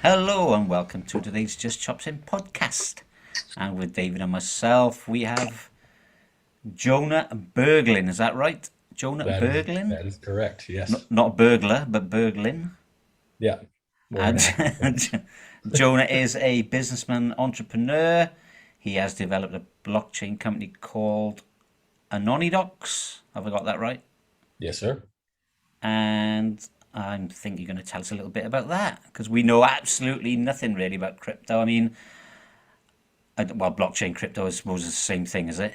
Hello and welcome to today's Just Chopsing Podcast. And with David and myself, we have Jonah Burglin. Is that right? Jonah That is Burglin? that is correct. Not, Yes. not burglar, but Burglin. Yeah. More of And an acting term. Jonah is a businessman, entrepreneur. He has developed a blockchain company called Anonydoxx. Have I got that right? Yes, sir. And I think you're going to tell us a little bit about that because we know absolutely nothing really about crypto. I mean, well, blockchain crypto, I suppose, is the same thing, is it?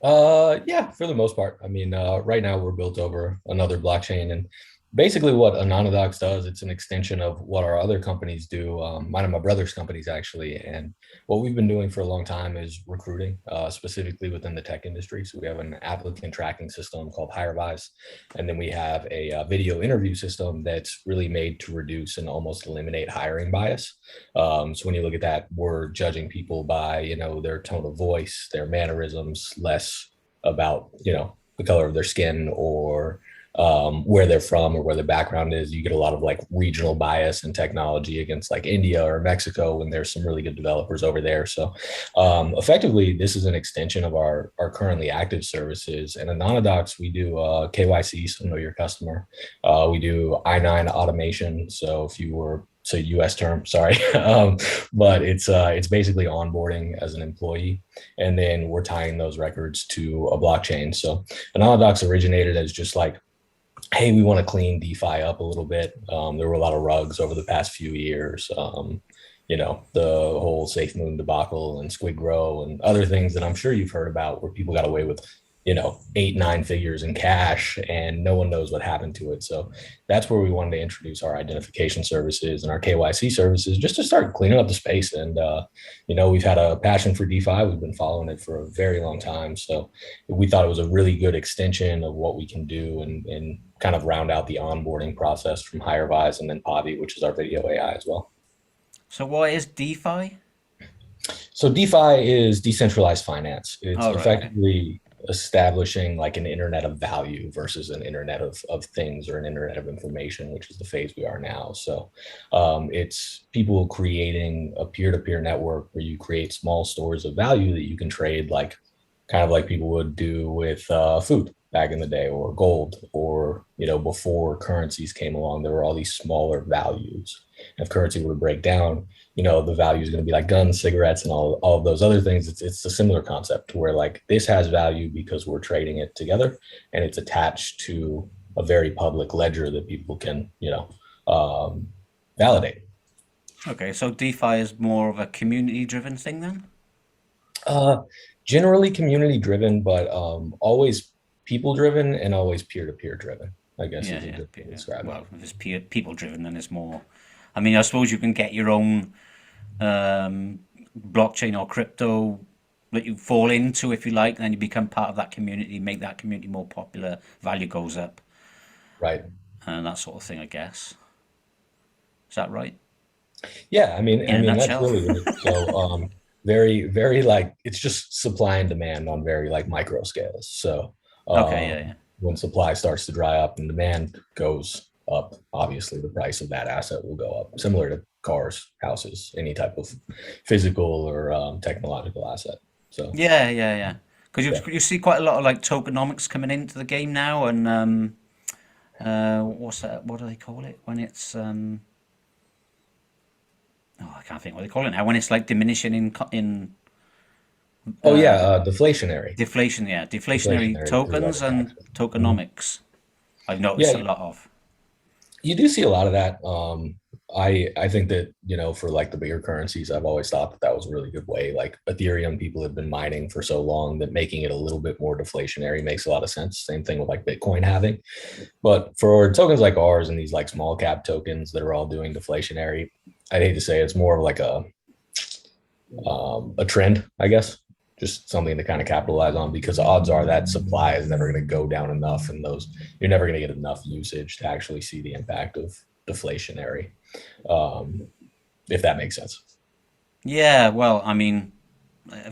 Yeah, for the most part. I mean, right now we're built over another blockchain, and basically what Anonydoxx does, it's an extension of what our other companies do. Mine and my brother's companies actually, and what we've been doing for a long time is recruiting, specifically within the tech industry. So we have an applicant tracking system called HireVise, and then we have a video interview system that's really made to reduce and almost eliminate hiring bias. So when you look at that, we're judging people by, their tone of voice, their mannerisms, less about, the color of their skin or where they're from or where their background is. You get a lot of like regional bias in technology against like India or Mexico when there's some really good developers over there. So effectively, this is an extension of our currently active services. And Anonydoxx, we do KYC, so know your customer. We do I-9 automation. So if you were it's a US term, sorry. But it's basically onboarding as an employee. And then we're tying those records to a blockchain. So Anonydoxx originated as just like, hey, we want to clean DeFi up a little bit. There were a lot of rugs over the past few years. The whole Safe Moon debacle and Squid Grow and other things that I'm sure you've heard about where people got away with, eight, nine figures in cash and no one knows what happened to it. So that's where we wanted to introduce our identification services and our KYC services just to start cleaning up the space. And, we've had a passion for DeFi. We've been following it for a very long time. So we thought it was a really good extension of what we can do and kind of round out the onboarding process from HireVise and then Pavi, which is our video AI as well. So what is DeFi? So DeFi is decentralized finance. It's Oh, right, okay. effectively establishing like an internet of value versus an internet of things or an internet of information, which is the phase we are now. So it's people creating a peer-to-peer network where you create small stores of value that you can trade like kind of like people would do with food back in the day or gold or before currencies came along there were all these smaller values. If currency were to break down, the value is going to be like guns, cigarettes, and all of those other things. It's a similar concept to where like this has value because we're trading it together and it's attached to a very public ledger that people can validate. Okay, so DeFi is more of a community-driven thing then? uh Generally community driven, but always people driven and always peer-to-peer driven, I guess Yeah, is a yeah. good way to describe it. Well, if it's people-driven, then it's more. I mean, I suppose you can get your own um, blockchain or crypto that you fall into if you like, and then you become part of that community, make that community more popular, value goes up, Right. and that sort of thing, I guess. Is that right? Yeah, I mean, In a that's nutshell. really it. So, very, very like it's just supply and demand on very like micro scales. So, Okay, yeah, yeah. when supply starts to dry up and demand goes up, obviously the price of that asset will go up, similar to cars, houses, any type of physical or technological asset. So, Yeah, yeah, yeah. Because yeah. you see quite a lot of like tokenomics coming into the game now, and what's that? What do they call it when it's oh, I can't think what they call it now. When it's like diminishing in Oh yeah, deflationary, deflation, yeah, deflationary deflationary tokens three-letter and acronym. Mhm. tokenomics. I've noticed Yeah, a lot of. you do see a lot of that. I think that for like the bigger currencies, I've always thought that that was a really good way. Like Ethereum, people have been mining for so long that making it a little bit more deflationary makes a lot of sense. Same thing with like Bitcoin having. But for tokens like ours and these like small cap tokens that are all doing deflationary, I'd hate to say it's more of like a trend, I guess, just something to kind of capitalize on because the odds are that supply is never going to go down enough, and those you're never going to get enough usage to actually see the impact of deflationary, um, if that makes sense. Yeah, well, I mean,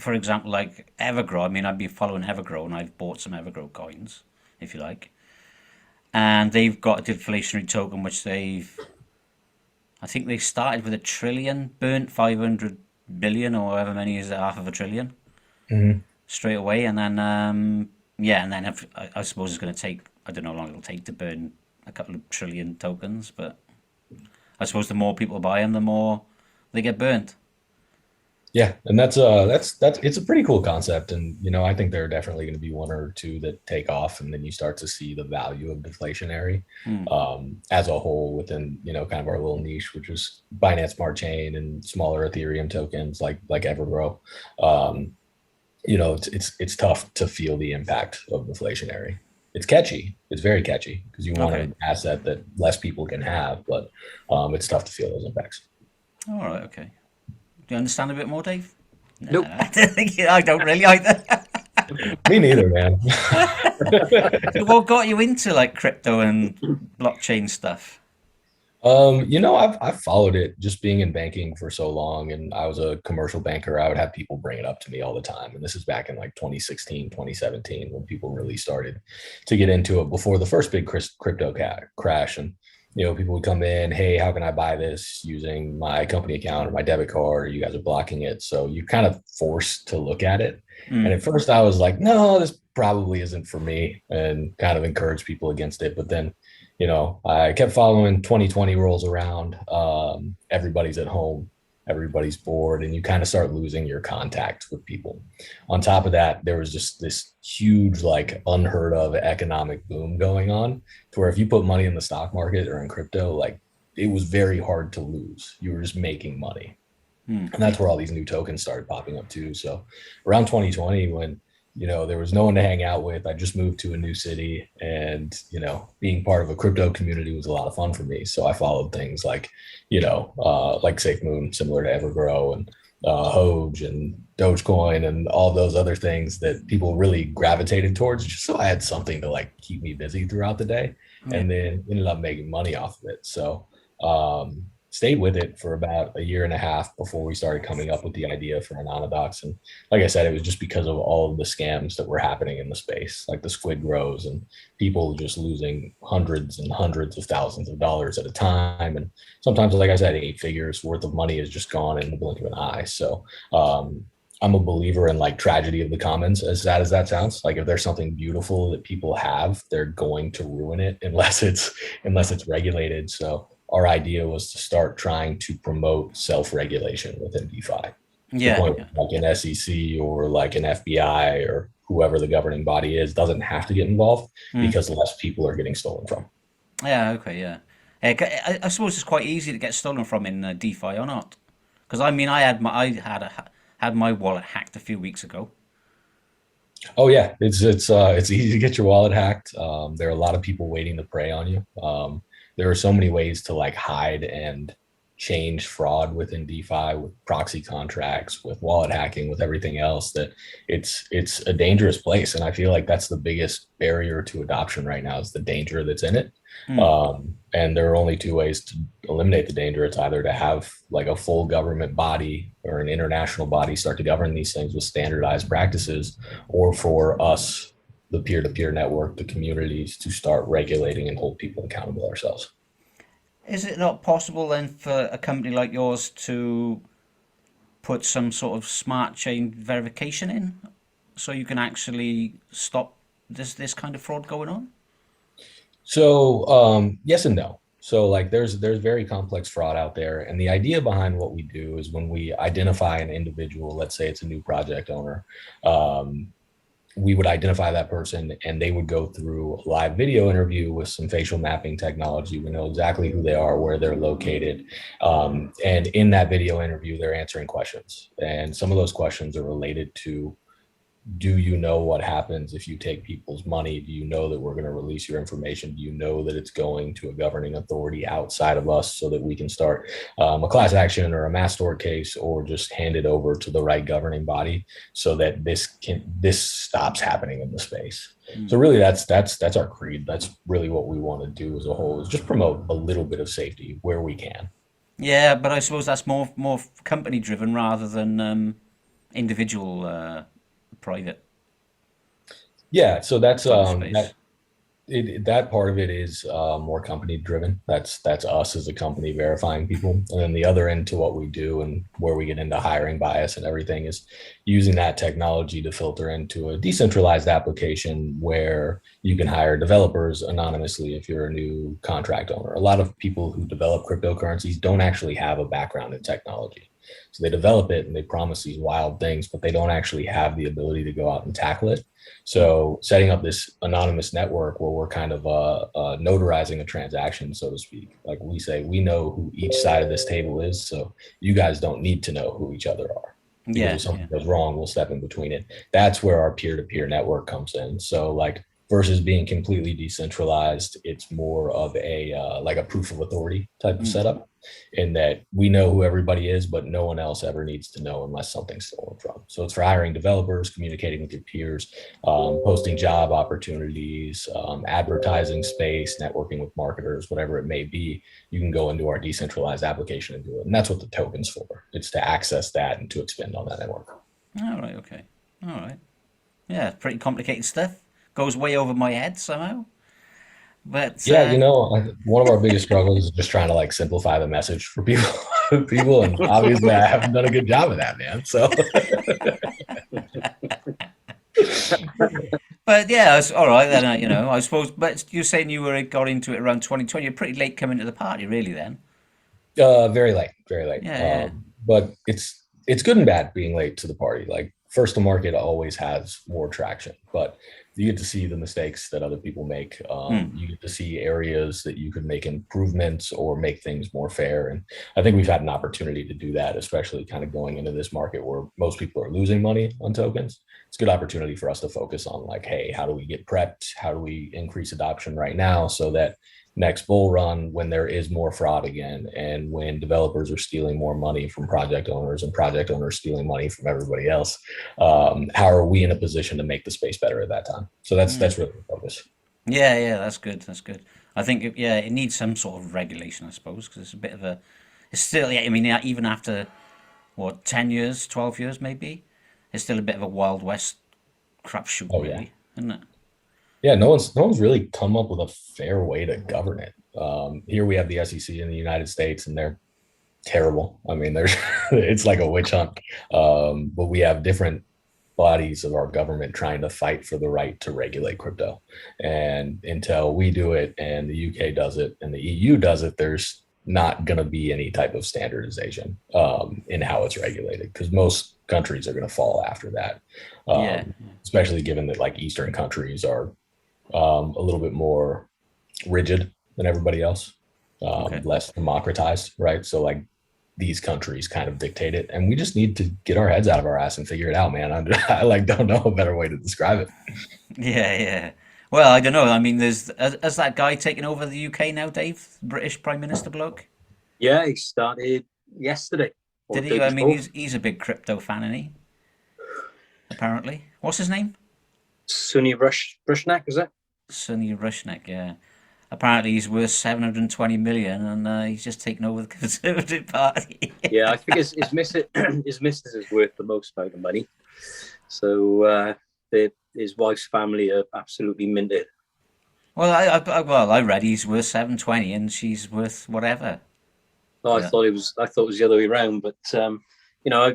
for example, like Evergrow. I mean, I've been following Evergrow and I've bought some Evergrow coins, if you like. And they've got a deflationary token which they've I think they started with a trillion, burnt 500 billion or however many is half of a trillion Mhm. straight away, and then yeah, and then I suppose it's going to take, I don't know how long it'll take to burn a couple of trillion tokens, but I suppose the more people buy them, the more they get burnt. Yeah, and that's it's a pretty cool concept, and I think there are definitely going to be one or two that take off, and then you start to see the value of deflationary Hmm. as a whole within kind of our little niche, which is Binance Smart Chain and smaller Ethereum tokens like Evergrow. Um, it's tough to feel the impact of deflationary. It's catchy. It's very catchy because you want Okay. an asset that less people can have, but it's tough to feel those impacts. All right. Okay. Do you understand a bit more, Dave? No, Nope. I don't think I don't really either. Me neither, man. So what got you into like crypto and blockchain stuff? I've followed it just being in banking for so long, and I was a commercial banker. I would have people bring it up to me all the time. And this is back in like 2016, 2017, when people really started to get into it before the first big crypto crash. And, people would come in, hey, how can I buy this using my company account or my debit card? Or you guys are blocking it. So you kind of forced to look at it. And Mm. at first I was like, no, this probably isn't for me, and kind of encourage people against it. But then I kept following. 2020 rolls around. Everybody's at home, everybody's bored, and you kind of start losing your contact with people. On top of that, there was just this huge, like unheard of economic boom going on to where if you put money in the stock market or in crypto, like it was very hard to lose. You were just making money. Mm. And that's where all these new tokens started popping up too. So around 2020, when there was no one to hang out with, I just moved to a new city, and being part of a crypto community was a lot of fun for me. So I followed things like like SafeMoon, similar to Evergrow, and Hoj and Dogecoin and all those other things that people really gravitated towards, just so I had something to like keep me busy throughout the day, Yeah. and then ended up making money off of it. So stayed with it for about a year and a half before we started coming up with the idea for Anonydoxx. And like I said, it was just because of all of the scams that were happening in the space, like the squid grows and people just losing hundreds and hundreds of thousands of dollars at a time. And sometimes, like I said, 8 figures worth of money is just gone in the blink of an eye. So I'm a believer in like tragedy of the commons, as sad as that sounds. Like if there's something beautiful that people have, they're going to ruin it unless it's regulated. So our idea was to start trying to promote self-regulation within DeFi, to the Yeah. point where like an SEC or like an FBI or whoever the governing body is doesn't have to get involved, Mm. because less people are getting stolen from. Yeah. Okay. Yeah. Yeah, I suppose it's quite easy to get stolen from in DeFi or not? Because I mean, had my wallet hacked a few weeks ago. Oh yeah, it's easy to get your wallet hacked. There are a lot of people waiting to prey on you. There are so many ways to like hide and change fraud within DeFi, with proxy contracts, with wallet hacking, with everything else, that it's a dangerous place. And I feel like that's the biggest barrier to adoption right now, is the danger that's in it. Mm. And there are only two ways to eliminate the danger. It's either to have like a full government body or an international body start to govern these things with standardized practices, or for us, the peer-to-peer network, the communities, to start regulating and hold people accountable ourselves. Is it not possible then for a company like yours to put some sort of smart chain verification in, so you can actually stop this kind of fraud going on? So yes and no. So like there's very complex fraud out there. And the idea behind what we do is, when we identify an individual, let's say it's a new project owner, um, we would identify that person, and they would go through a live video interview with some facial mapping technology. We know exactly who they are, where they're located. And in that video interview, they're answering questions. And some of those questions are related to, do you know what happens if you take people's money? Do you know that we're going to release your information? Do you know that it's going to a governing authority outside of us, so that we can start a class action or a mass tort case, or just hand it over to the right governing body, so that this stops happening in the space? So Mm. really, that's our creed. That's really what we want to do as a whole, is just promote a little bit of safety where we can. Yeah, but I suppose that's more company driven rather than individual private Yeah, so that's sort of space. That part of it is more company driven. That's us as a company verifying people, and then the other end to what we do and where we get into hiring bias and everything is using that technology to filter into a decentralized application where you can hire developers anonymously if you're a new contract owner. A lot of people who develop cryptocurrencies don't actually have a background in technology. So they develop it and they promise these wild things, but they don't actually have the ability to go out and tackle it. So setting up this anonymous network where we're kind of notarizing a transaction, so to speak. Like we say, we know who each side of this table is, so you guys don't need to know who each other are. Because Yeah, if something yeah. goes wrong, we'll step in between it. That's where our peer-to-peer network comes in. So like versus being completely decentralized, it's more of a like a proof of authority type of Mm. setup in that we know who everybody is, but no one else ever needs to know unless something's stolen from. So it's for hiring developers, communicating with your peers, posting job opportunities, advertising space, networking with marketers, whatever it may be. You can go into our decentralized application and do it. And that's what the token's for. It's to access that and to expend on that network. All right, okay. All right. Yeah, pretty complicated stuff. Goes way over my head somehow. But Yeah, you know, one of our biggest struggles is just trying to like simplify the message for people, people, and obviously I haven't done a good job of that, man. So but yeah, it's all right then. I suppose. But you're saying you were got into it around 2020. You're pretty late coming to the party, really. Then. very late, very late. Yeah, yeah. But it's good and bad being late to the party. Like first to market always has more traction, but you get to see the mistakes that other people make. Hmm. You get to see areas that you could make improvements or make things more fair. And I think we've had an opportunity to do that, especially kind of going into this market where most people are losing money on tokens. It's a good opportunity for us to focus on like, hey, how do we get prepped? How do we increase adoption right now so that next bull run when there is more fraud again and when developers are stealing more money from project owners and project owners stealing money from everybody else, how are we in a position to make the space better at that time? So Hmm. that's really the focus. Yeah, yeah. That's good. That's good. I think yeah, it needs some sort of regulation, I suppose, because it's a bit of a. It's still. Yeah, I mean, yeah, even after what 10 years, 12 years, maybe, it's still a bit of a wild west crapshoot, Oh yeah. really, isn't it? Yeah, no one's really come up with a fair way to govern it. Here we have the SEC in the United States, and they're terrible. I mean, there's it's like a witch hunt. But we have different bodies of our government trying to fight for the right to regulate crypto. And until we do it and the UK does it and the EU does it, there's not going to be any type of standardization in how it's regulated because most countries are going to fall after that, Yeah. especially given that like Eastern countries are a little bit more rigid than everybody else, Okay. less democratized, right? So like these countries kind of dictate it, and we just need to get our heads out of our ass and figure it out, man. I like don't know a better way to describe it. Yeah, yeah. Well, I don't know. I mean, has that guy taken over the UK now, Dave? British Prime Minister bloke? Yeah, he started yesterday or Did the he? day I mean, before. he's a big crypto fan, isn't he? Apparently. What's his name? Sunny Rushneck, is it? Sonny Rushneck. Yeah. Apparently, he's worth 720 million, and he's just taken over the Conservative Party. Yeah, I think his missus is worth the most amount of money. So his wife's family are absolutely minted. Well, I read he's worth 720, and she's worth whatever. No, Yeah. I thought it was the other way around, but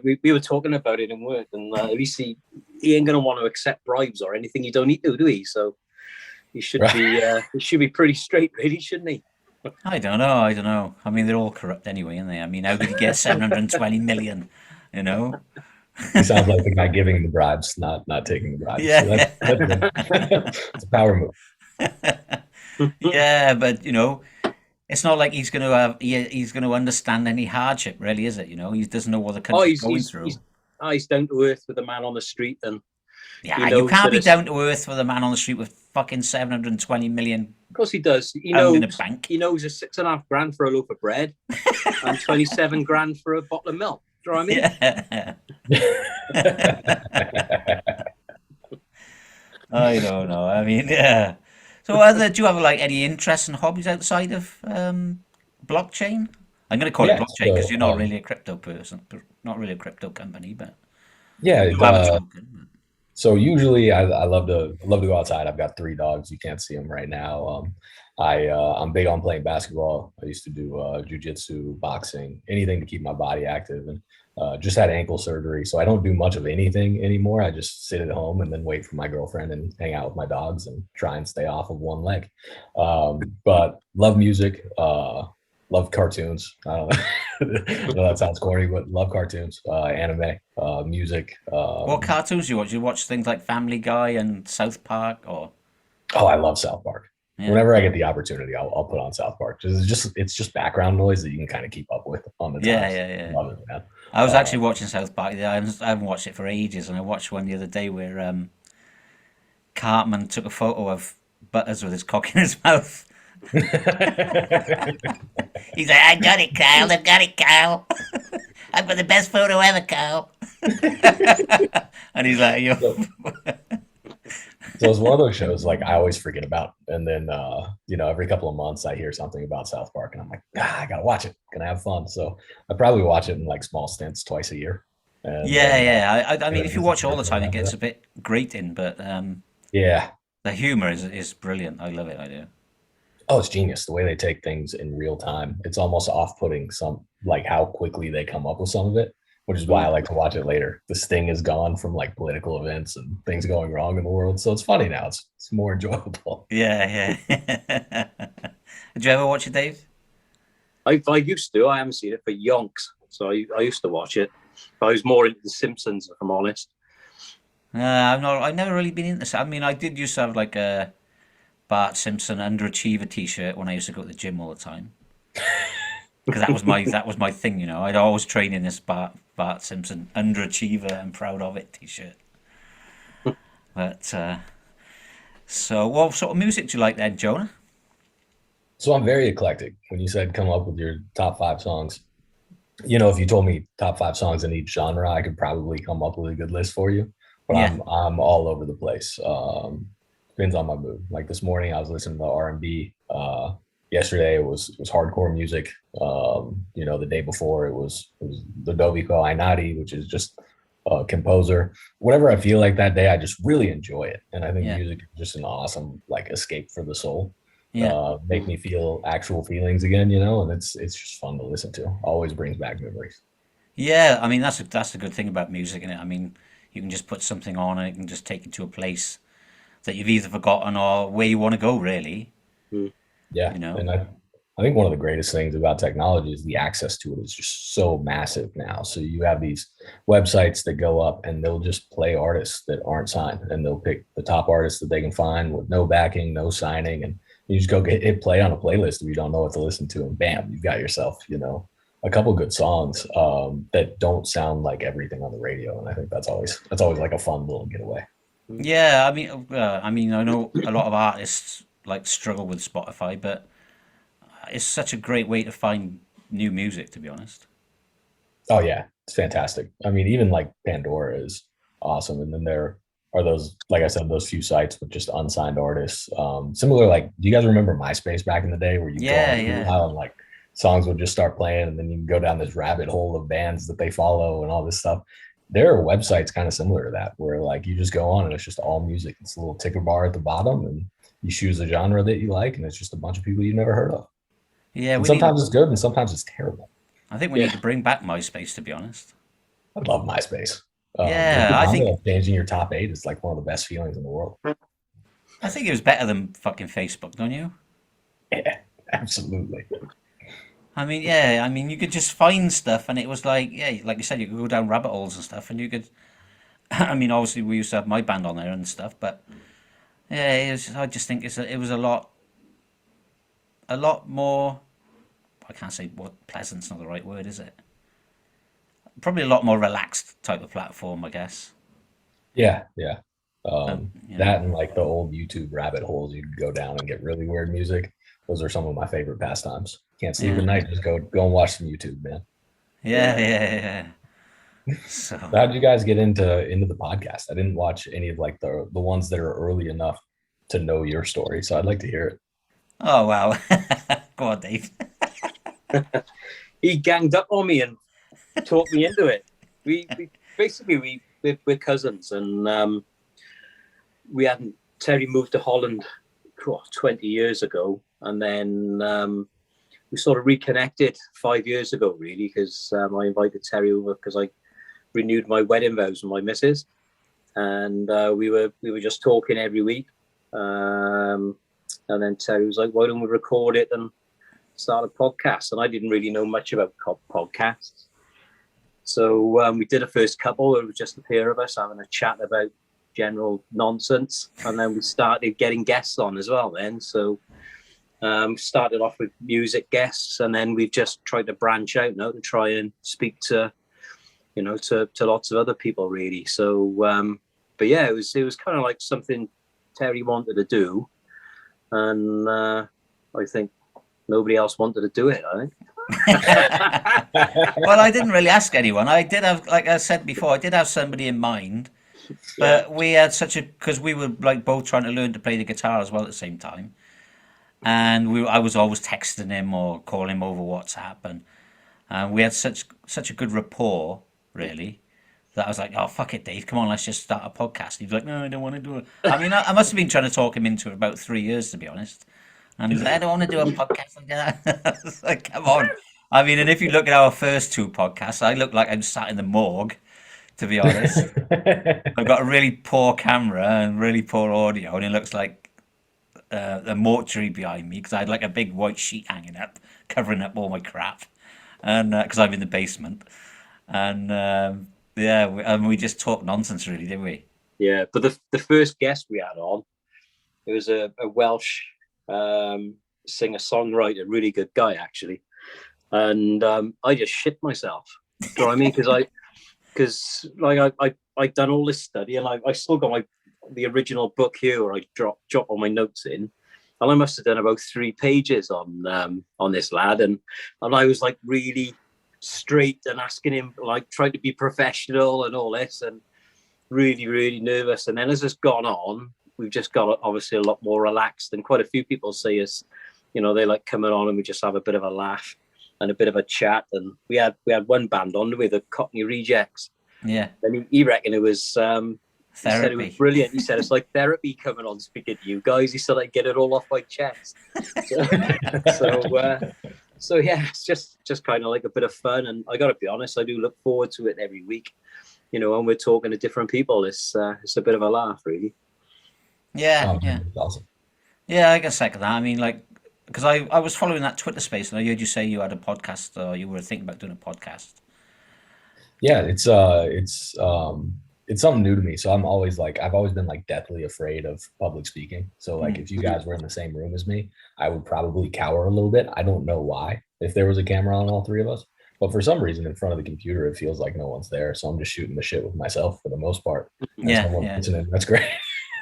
we were talking about it in work, and at least he ain't gonna want to accept bribes or anything. You don't need to, do he? So Right. he should be pretty straight, really, shouldn't he? I don't know. I don't know. I mean, they're all corrupt anyway, aren't they? I mean, how did he get 720 million? You know? He sounds like the guy giving the bribes, not taking the bribes. So Yeah. that's good. It's a power move. Yeah, but it's not like he's going to understand any hardship, really, is it? He doesn't know what the Oh, country's going through. he's down to earth with a man on the street, and he Yeah, you knows can't that be it's. down to earth with a man on the street with fucking 720 million Of course, he does. He pound in knows a bank. he knows it's 6.5 grand for a loaf of bread and 27 grand for a bottle of milk. Do you know what I mean? Yeah. I don't know. I mean, yeah. So, do you have like any interests and hobbies outside of blockchain? I'm going to call it Yeah. blockchain because So you're not really a crypto person, not really a crypto company, but yeah, you have a token. So usually I love to go outside. I've got 3 dogs. You can't see them right now. I'm big on playing basketball. I used to do jujitsu, boxing, anything to keep my body active, and just had ankle surgery, so I don't do much of anything anymore. I just sit at home and then wait for my girlfriend and hang out with my dogs and try and stay off of one leg. But love music. Love cartoons. I don't know. I know that sounds corny, but love cartoons, anime, music. What cartoons do you watch? You watch things like Family Guy and South Park, or Oh, I love South Park. yeah, Whenever I get the opportunity, I'll put on South Park. It's just background noise that you can kind of keep up with on the yeah, times. yeah, yeah. Love it, man. I was Uh, actually watching South Park. Yeah, I haven't watched it for ages, and I watched one the other day where Cartman took a photo of Butters with his cock in his mouth. He's like, "I got it, Kyle. I've got it, Kyle. I've got the best photo ever, Kyle." And he's like, "Yo, so, so it's one of those shows like I always forget about, and then every couple of months I hear something about South Park, and I'm like, I gotta watch it. Gonna have fun. So I probably watch it in like small stints twice a year, and yeah, then yeah." I and mean, then if you watch all disappear the for time, it after gets that. a bit grating, but Yeah. the humor is brilliant. I love it. I do. Oh, it's genius the way they take things in real time. It's almost off-putting some like how quickly they come up with some of it, which is why I Mm. like to watch it later. The sting is gone from like political events and things going wrong in the world, so it's funny now. It's more enjoyable. Yeah, yeah. Did you ever watch it, Dave? I used to. I haven't seen it for yonks, so I used to watch it. But I was more into The Simpsons, if I'm honest. I'm not. I've never really been into. I mean, I did used to have like a Bart Simpson underachiever T-shirt when I used to go to the gym all the time because that was my thing. I'd always train in this Bart Simpson underachiever and proud of it T-shirt. But so, what sort of music do you like then, Jonah? So I'm very eclectic. When you said come up with your top 5 songs, if you told me top 5 songs in each genre, I could probably come up with a good list for you. But Yeah, I'm all over the place. Depends on my mood. Like this morning, I was listening to R&B. Yesterday it was hardcore music. The day before it was Ludovico Ainati, which is just a composer. Whatever I feel like that day, I just really enjoy it, and I think yeah, music is just an awesome like escape for the soul. yeah, Make me feel actual feelings again, and it's just fun to listen to. Always brings back memories. yeah. I mean, that's a good thing about music, isn't it? I mean, you can just put something on and it can just take you to a place that you've either forgotten or where you want to go. Really, Mm. Yeah, you know. and I think one of the greatest things about technology is the access to it is just so massive now. So you have these websites that go up and they'll just play artists that aren't signed, and they'll pick the top artists that they can find with no backing, no signing, and you just go hit play on a playlist if you don't know what to listen to, and bam, you've got yourself, a couple good songs that don't sound like everything on the radio. And I think that's always like a fun little getaway. Yeah, I mean, I know a lot of artists like struggle with Spotify, but it's such a great way to find new music, to be honest. Oh yeah, it's fantastic. I mean, even like Pandora is awesome, and then there are those, like I said, those few sites with just unsigned artists. Similar, like, do you guys remember MySpace back in the day where you go Yeah, on yeah, profile and like songs would just start playing, and then you can go down this rabbit hole of bands that they follow and all this stuff. There are websites kind of similar to that where like you just go on and it's just all music. It's a little ticker bar at the bottom, and you choose a genre that you like, and it's just a bunch of people you've never heard of. yeah. And We need. sometimes it's good, and sometimes it's terrible. I think we need Yeah. to bring back MySpace, to be honest. I love MySpace. The Yeah, I drama think of changing your top 8 is like one of the best feelings in the world. I think it was better than fucking Facebook, don't you? Yeah, absolutely. I mean, yeah. I mean, you could just find stuff, and it was like, yeah, like you said, you could go down rabbit holes and stuff, and you could. I mean, obviously, we used to have my band on there and stuff, but yeah, I just think it was a lot more. I can't say what pleasant's not the right word, is it? Probably a lot more relaxed type of platform, I guess. Yeah, yeah. You know. That and like the old YouTube rabbit holes you could go down and get really weird music. Those are some of my favorite pastimes. Can't sleep Yeah, at night, just go and watch some YouTube, man. yeah, yeah, yeah. So, So how did you guys get into the podcast? I didn't watch any of like the ones that are early enough to know your story, so I'd like to hear it. oh wow, go on, Dave. He ganged up on me and talked me into it. We basically we're cousins, and we hadn't. Terry moved to Holland 20 years ago, and then we sort of reconnected 5 years ago, really, because I invited Terry over because I renewed my wedding vows with my missus, and we were just talking every week. And then Terry was like, "Why don't we record it and start a podcast?" And I didn't really know much about podcasts, so we did a first couple. It was just the pair of us having a chat about general nonsense, and then we started getting guests on as well. Then so. Started off with music guests, and then we've just tried to branch out now to try and speak to, to lots of other people, really. So, but yeah, it was kind of like something Terry wanted to do, and I think nobody else wanted to do it. I think. Well, I didn't really ask anyone. I did have, like I said before, I did have somebody in mind, but we had because we were like both trying to learn to play the guitar as well at the same time. And I was always texting him or calling him over WhatsApp, and we had such a good rapport, really, that I was like, "Oh, fuck it, Dave, come on, let's just start a podcast." He's like, "No, I don't want to do it." I mean, I must have been trying to talk him into it about 3 years, to be honest. And he's like, "I don't want to do a podcast like that." I was like, "Come on." I mean, and if you look at our first two podcasts, I look like I'm sat in the morgue, to be honest. I've got a really poor camera and really poor audio, and it looks like the mortuary behind me because I had like a big white sheet hanging up, covering up all my crap, and because I'm in the basement, and we just talked nonsense, really, didn't we? Yeah, but the first guest we had on, it was a Welsh singer songwriter, really good guy actually, and I just shit myself. You know what I mean? Because I'd done all this study, and I still got the original book here where I drop all my notes in, and I must have done about 3 pages on this lad, and I was like really straight and asking him, like, trying to be professional and all this, and really, really nervous. And then as it's gone on, we've just got obviously a lot more relaxed, and quite a few people say us, they like coming on and we just have a bit of a laugh and a bit of a chat. And we had one band on with the Cockney Rejects. Yeah. And he reckoned it was therapy. He said it was brilliant. He said it's like therapy coming on speaking to you guys. He said I get it all off my chest. So yeah, it's just kind of like a bit of fun. And I got to be honest, I do look forward to it every week. When we're talking to different people, it's a bit of a laugh, really. Yeah, yeah, That's awesome. yeah. I can second that. I mean, like, because I was following that Twitter space, and I heard you say you had a podcast, or you were thinking about doing a podcast. Yeah, it's something new to me. So I've always been like deathly afraid of public speaking. So like if you guys were in the same room as me, I would probably cower a little bit. I don't know why, if there was a camera on all 3 of us, but for some reason in front of the computer, it feels like no one's there. So I'm just shooting the shit with myself for the most part. Yeah, Listening. That's great.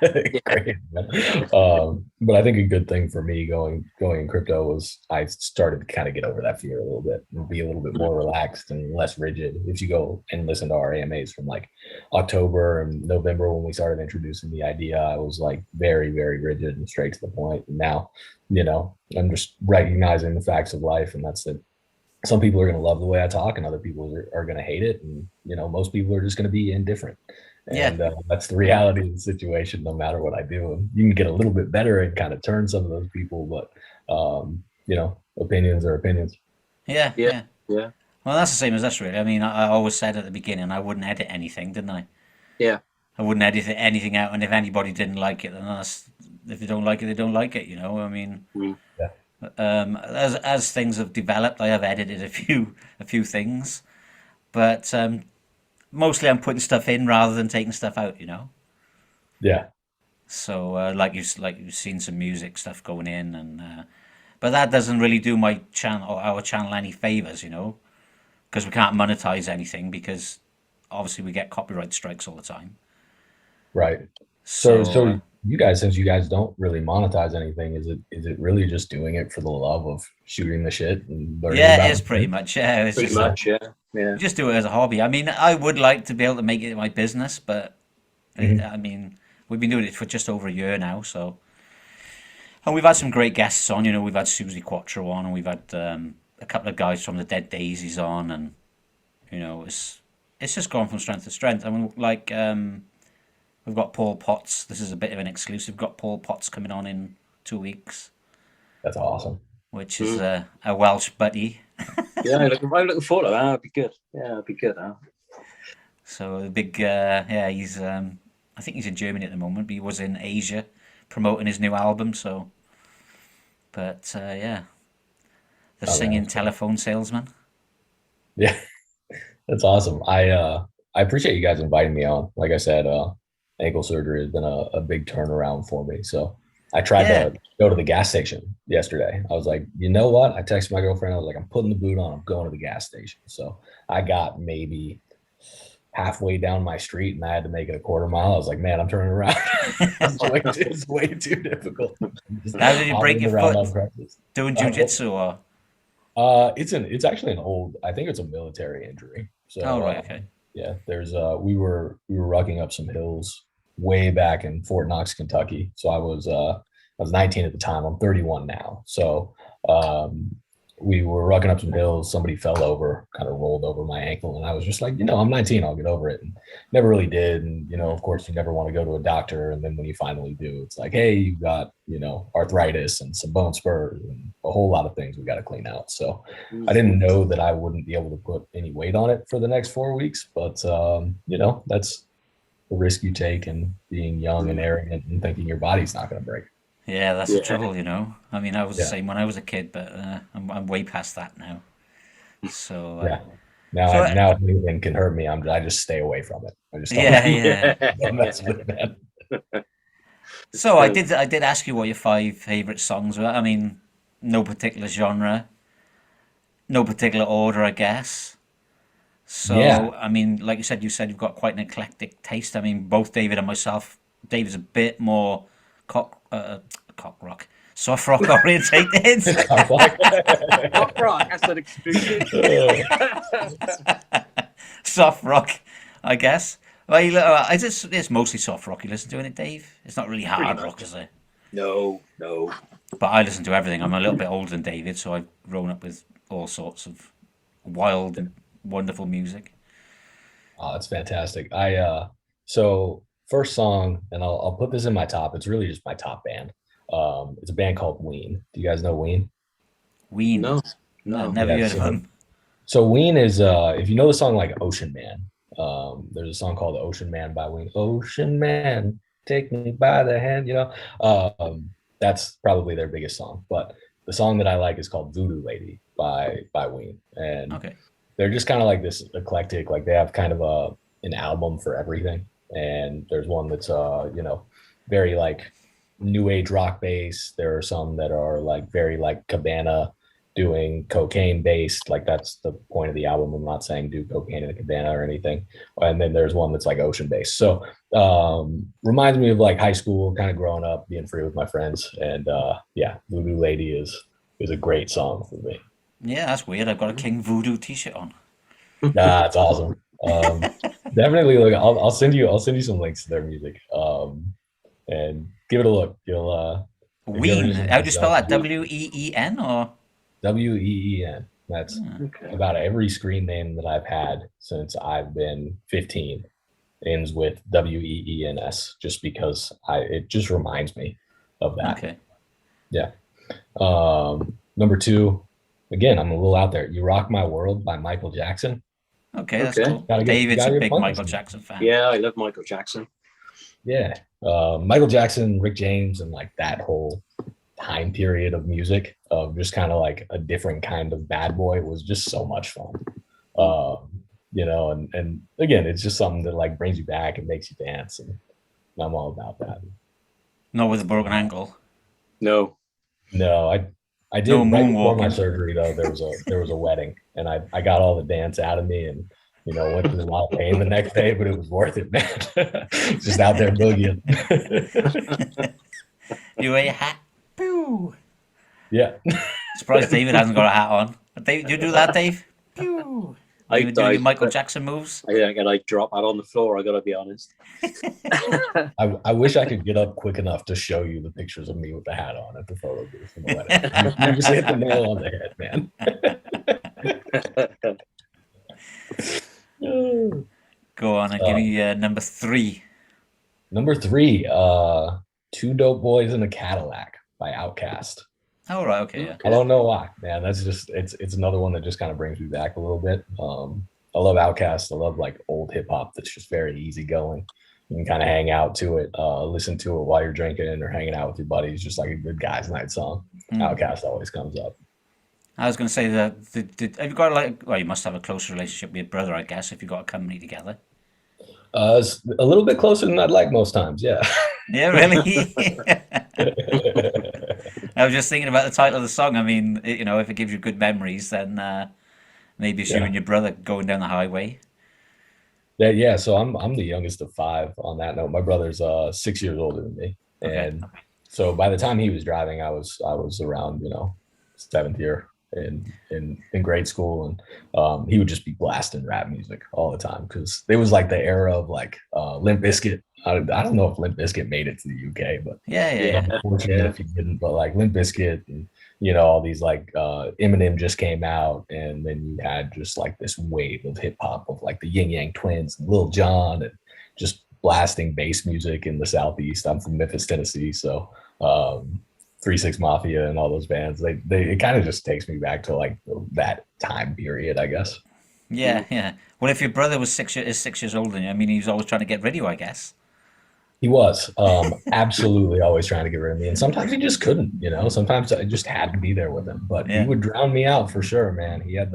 Great. But I think a good thing for me going in crypto was I started to kind of get over that fear a little bit and be a little bit more relaxed and less rigid. If you go and listen to our AMAs from like October and November when we started introducing the idea, I was like very, very rigid and straight to the point. And now, I'm just recognizing the facts of life, and that's that. Some people are going to love the way I talk, and other people are going to hate it, and most people are just going to be indifferent. And that's the reality of the situation, no matter what I do. And you can get a little bit better and kind of turn some of those people, but opinions are opinions. Yeah. Yeah. Well, that's the same as us, really. I mean, I always said at the beginning I wouldn't edit anything, didn't I? Yeah. I wouldn't edit anything out, and if anybody didn't like it, then if they don't like it, they don't like it. I mean, as things have developed, I have edited a few things, but mostly I'm putting stuff in rather than taking stuff out. Yeah. So like you've seen some music stuff going in, and but that doesn't really do my channel or our channel any favors, because we can't monetize anything because obviously we get copyright strikes all the time. Right. So you guys, since you guys don't really monetize anything, is it really just doing it for the love of shooting the shit and learning about it is pretty much. Yeah, it's Pretty just much, yeah. you just do it as a hobby. I mean, I would like to be able to make it my business, but I mean, we've been doing it for just over a year now, so. And we've had some great guests on. We've had Susie Quattro on, and we've had a couple of guys from the Dead Daisies on, and it's just gone from strength to strength. I mean, like We've got Paul Potts. This is a bit of an exclusive. We've got Paul Potts coming on in 2 weeks, That's awesome. which is a Welsh buddy. Yeah, I'm looking forward to that. That'd be good. Yeah, that'd be good. Huh? So the big, he's I think he's in Germany at the moment, but he was in Asia promoting his new album. So, but yeah, the singing that's telephone salesman. Yeah, that's awesome. I appreciate you guys inviting me on. Like I said, ankle surgery has been a big turnaround for me. So I tried Yeah. to go to the gas station yesterday. I was like, you know what? I texted my girlfriend. I was like, I'm putting the boot on. I'm going to the gas station. So I got maybe halfway down my street and I had to make it a quarter mile. I was like, man, I'm turning around. It's way too difficult. How did you break Hopping your around foot? on crutches. Doing jujitsu or? It's actually an old. I think it's a military injury. So Oh right, okay. yeah, there's we were rucking up some hills way back in Fort Knox, Kentucky. So I was 19 at the time. I'm 31 now. So we were rucking up some hills. Somebody fell over, kind of rolled over my ankle, and I was just like, I'm 19. I'll get over it. And never really did. And of course, you never want to go to a doctor. And then when you finally do, it's like, hey, you've got arthritis and some bone spurs and a whole lot of things we got to clean out. So I didn't know that I wouldn't be able to put any weight on it for the next 4 weeks, but that's the risk you take and being young and arrogant and thinking your body's not going to break. Yeah, that's the trouble, I mean, I was the same when I was a kid, but I'm way past that now. So Now if anything can hurt me, I just stay away from it. I just don't mess with it, man. So I did ask you what your 5 favorite songs were. I mean, no particular genre, no particular order, I guess. So I mean, like you said you've got quite an eclectic taste. I mean, both David and myself. David's a bit more cock rock, soft rock orientated. Rock, that's an exclusive. Soft rock, I guess. Well, it's mostly soft rock you listen to, isn't it, Dave? It's not really hard rock, is it? No. But I listen to everything. I'm a little bit older than David, so I've grown up with all sorts of wild and wonderful music. Oh, that's fantastic. So first song, and I'll put this in my top. It's really just my top band. It's a band called Ween. Do you guys know Ween? Ween. No. Never heard of them. So Ween is if you know the song like Ocean Man, there's a song called Ocean Man by Ween. Ocean Man, take me by the hand, that's probably their biggest song. But the song that I like is called Voodoo Lady by Ween. And they're just kind of like this eclectic, like they have kind of an album for everything. And there's one that's very like new age rock based. There are some that are like very like Cabana doing cocaine based, like that's the point of the album. I'm not saying do cocaine in a Cabana or anything. And then there's one that's like ocean based. So reminds me of like high school, kind of growing up, being free with my friends. And Voodoo Lady is a great song for me. Yeah, that's weird. I've got a King Voodoo t-shirt on. It's awesome. Definitely look. I'll send you some links to their music. And give it a look. You'll Ween. How do you spell that? W-E-E-N or W-E-E-N? That's about every screen name that I've had since I've been 15 ends with W-E-E-N-S, just because it just reminds me of that. Okay. Yeah. Number 2, again, I'm a little out there. You Rock My World by Michael Jackson. Okay, that's cool. David's a big Michael Jackson fan. Yeah, I love Michael Jackson. Yeah. Michael Jackson, Rick James, and like that whole time period of music of just kind of like a different kind of bad boy was just so much fun. And again, it's just something that like brings you back and makes you dance, and I'm all about that. Not with a broken ankle. No, I did right before my surgery though. There was a wedding, and I got all the dance out of me, and went through a lot of pain the next day, but it was worth it, man. Just out there boogieing. You wear your hat. Pew. Yeah. Surprised David hasn't got a hat on. Dave, do you do that, Dave? Pew. You do your Michael Jackson moves? I think I drop out on the floor, I gotta be honest. I wish I could get up quick enough to show you the pictures of me with the hat on at the photo booth. You just hit the nail on the head, man. Go on and give me number 3. Number 3, Two Dope Boys in a Cadillac by Outkast. Oh, right, okay, yeah. I don't know why, man. That's just it's another one that just kind of brings me back a little bit. I love Outkast. I love like old hip hop that's just very easygoing. You can kind of hang out to it, listen to it while you're drinking or hanging out with your buddies, just like a good guys' night song. Outkast always comes up. I was going to say that have you got like, well, you must have a close relationship with your brother, I guess, if you got a company together. It's a little bit closer than I'd like most times, yeah. Yeah, really. I was just thinking about the title of the song. I mean, if it gives you good memories, then maybe it's you and your brother going down the highway. Yeah. So I'm the youngest of 5 on that note. My brother's 6 years older than me, and so by the time he was driving, I was around 7th year in grade school, and he would just be blasting rap music all the time because it was like the era of like Limp Bizkit. I don't know if Limp Bizkit made it to the UK, but yeah. Unfortunate if he didn't. But like Limp Bizkit and all these like Eminem just came out, and then you had just like this wave of hip hop of like the Yin Yang Twins and Lil Jon, and just blasting bass music in the Southeast. I'm from Memphis, Tennessee, so 3-6 Mafia and all those bands. It kind of just takes me back to like that time period, I guess. Yeah. Well, if your brother was 6 years older than you, I mean, he was always trying to get rid of you, I guess. He was absolutely always trying to get rid of me, and sometimes he just couldn't. Sometimes I just had to be there with him, but he would drown me out for sure, man. He had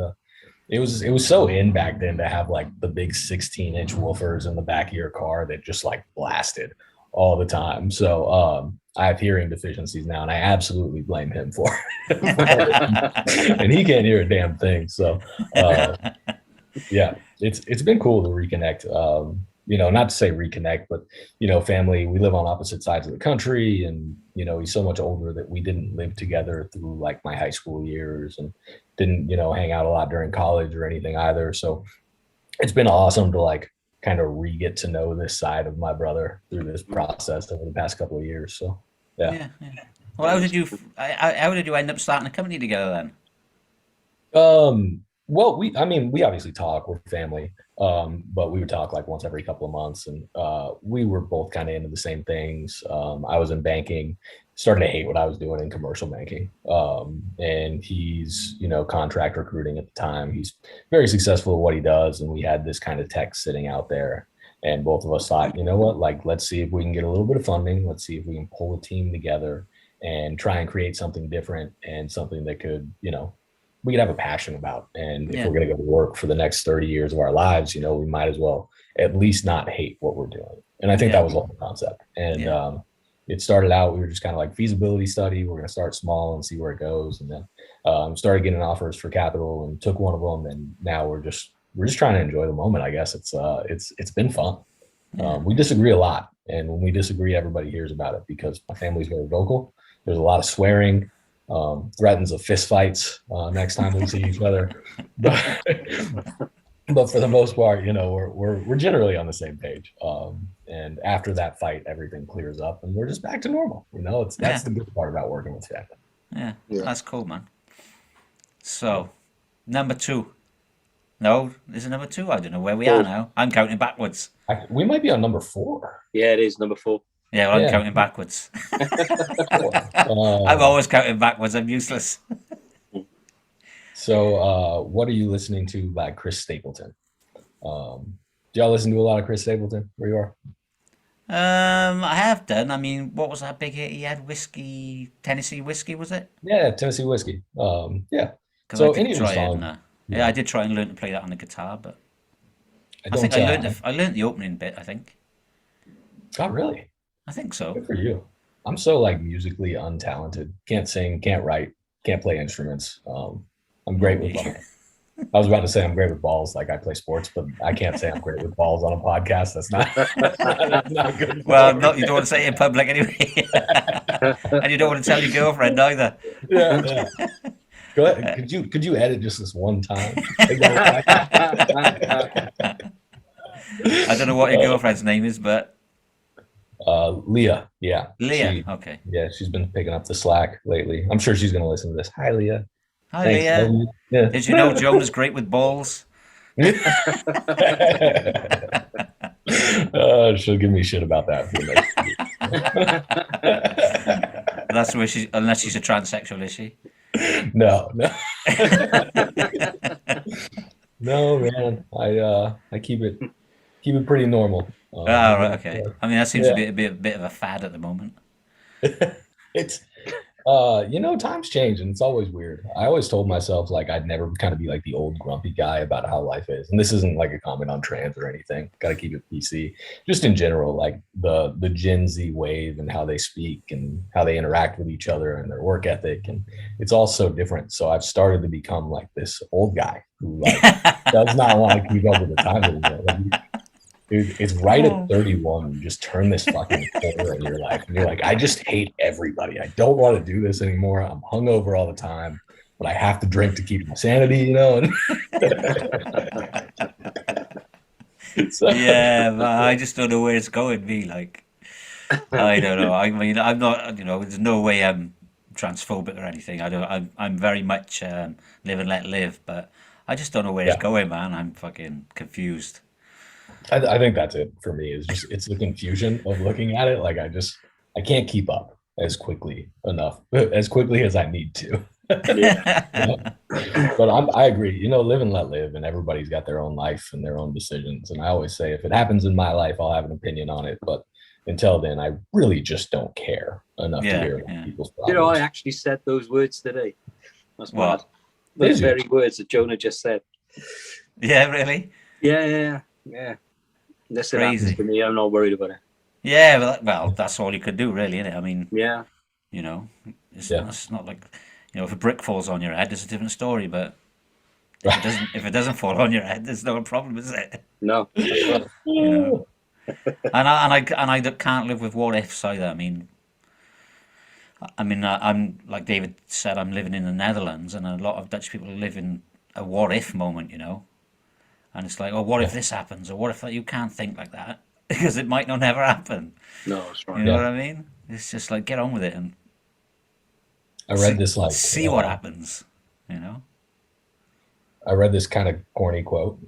it was so in back then to have like the big 16-inch woofers in the back of your car that just like blasted all the time. So I have hearing deficiencies now, and I absolutely blame him for it. And he can't hear a damn thing. So yeah, it's been cool to reconnect. Not to say reconnect, but family, we live on opposite sides of the country, and he's so much older that we didn't live together through like my high school years, and didn't hang out a lot during college or anything either. So it's been awesome to like kind of re-get to know this side of my brother through this process over the past couple of years. So yeah. Well, how did you end up starting a company together then? Well, we obviously talk, we're family, but we would talk like once every couple of months, and we were both kind of into the same things. I was in banking, starting to hate what I was doing in commercial banking, and he's contract recruiting at the time. He's very successful at what he does, and we had this kind of tech sitting out there, and both of us thought, like, let's see if we can get a little bit of funding. Let's see if we can pull a team together and try and create something different, and something that could we could have a passion about. And if we're going to go to work for the next 30 years of our lives, we might as well at least not hate what we're doing. And I think that was the whole concept. And it started out, we were just kind of like feasibility study. We're going to start small and see where it goes. And then started getting offers for capital and took one of them. And now we're just trying to enjoy the moment. I guess it's been fun. We disagree a lot. And when we disagree, everybody hears about it because my family's very vocal. There's a lot of swearing. Threatens of fist fights next time we see each other, but for the most part, we're generally on the same page. And after that fight, everything clears up, and we're just back to normal. That's the good part about working with family. Yeah, that's cool, man. So, number 2. No, is it number 2? I don't know where we are now. I'm counting backwards. We might be on number 4. Yeah, it is number 4. Yeah, well, I'm counting backwards. I'm always counting backwards. I'm useless. So, what are you listening to by Chris Stapleton? Do y'all listen to a lot of Chris Stapleton where you are? I have done. I mean, what was that big hit he had? Tennessee Whiskey, was it? Yeah, Tennessee Whiskey. Yeah. So any of the songs. Yeah, I did try and learn to play that on the guitar, but I think I learned the opening bit, I think. Oh, really? I think so. Good for you. I'm so like musically untalented. Can't sing, can't write, can't play instruments. I'm great with I was about to say I'm great with balls, like I play sports, but I can't say I'm great with balls on a podcast. That's not good. Well, you don't want to say it in public anyway. And you don't want to tell your girlfriend either. Yeah. Go ahead. Could you edit just this one time? I don't know what your girlfriend's name is, but Leah. Yeah. Leah. Okay. Yeah, she's been picking up the slack lately. I'm sure she's going to listen to this. Hi, Leah. Hi, Leah. Yeah. Did you know Jonah's great with balls? She'll give me shit about that. That's where unless she's a transsexual, is she? No. No, man. I keep it pretty normal. Right, okay. I mean, that seems to yeah. be a bit of a fad at the moment. It's times change and it's always weird. I always told myself like I'd never kind of be like the old grumpy guy about how life is. And this isn't like a comment on trans or anything. Got to keep it PC. Just in general, like the Gen Z wave and how they speak and how they interact with each other and their work ethic, and it's all so different. So I've started to become like this old guy who like does not want to keep up with the times anymore. Like, dude, it's right at 31. You just turn this fucking corner in your life and you're like, I just hate everybody. I don't want to do this anymore. I'm hungover all the time, but I have to drink to keep my sanity, you know? So, Yeah, but I just don't know where it's going. Me, like, I don't know. I mean, I'm not. There's no way I'm transphobic or anything. I don't. I'm very much live and let live, but I just don't know where it's yeah, going, man. I'm fucking confused. I think that's it for me. Is just it's the confusion of looking at it. Like I can't keep up as quickly as I need to. Yeah. But I agree. Live and let live, and everybody's got their own life and their own decisions. And I always say, if it happens in my life, I'll have an opinion on it. But until then, I really just don't care enough to Yeah, hear about yeah. people's I problems. actually said those words today. That's What? mad. Those Did you? very words that Jonah just said. Yeah, really? Yeah. Unless it happens Crazy. to me, I'm not worried about it. Yeah, well, that's all you could do, really, isn't it? I mean, Yeah. Yeah. it's not like, if a brick falls on your head, it's a different story. But if it doesn't fall on your head, there's no problem, is it? No, that's right. You know. And I can't live with what ifs either. I'm like David said, I'm living in the Netherlands, and a lot of Dutch people live in a what if moment, And it's like, oh, what if this happens, or what if that? You can't think like that because it might not never happen. No, that's You right. know Yeah. what I mean? It's just like get on with it and I read this like see what happens. You know? I read this kind of corny quote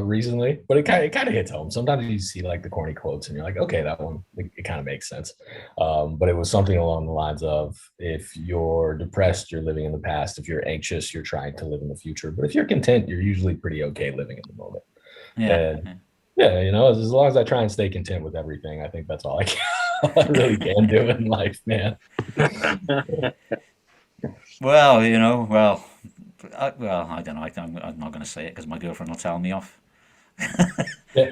recently, but it kind of hits home. Sometimes you see like the corny quotes and you're like, okay, that one, it kind of makes sense. But it was something along the lines of, if you're depressed, you're living in the past. If you're anxious, you're trying to live in the future. But if you're content, you're usually pretty okay living in the moment. Yeah. And yeah, as long as I try and stay content with everything, I think that's all all I really can do in life, man. Well, I don't know. I'm not going to say it because my girlfriend will tell me off. Yeah.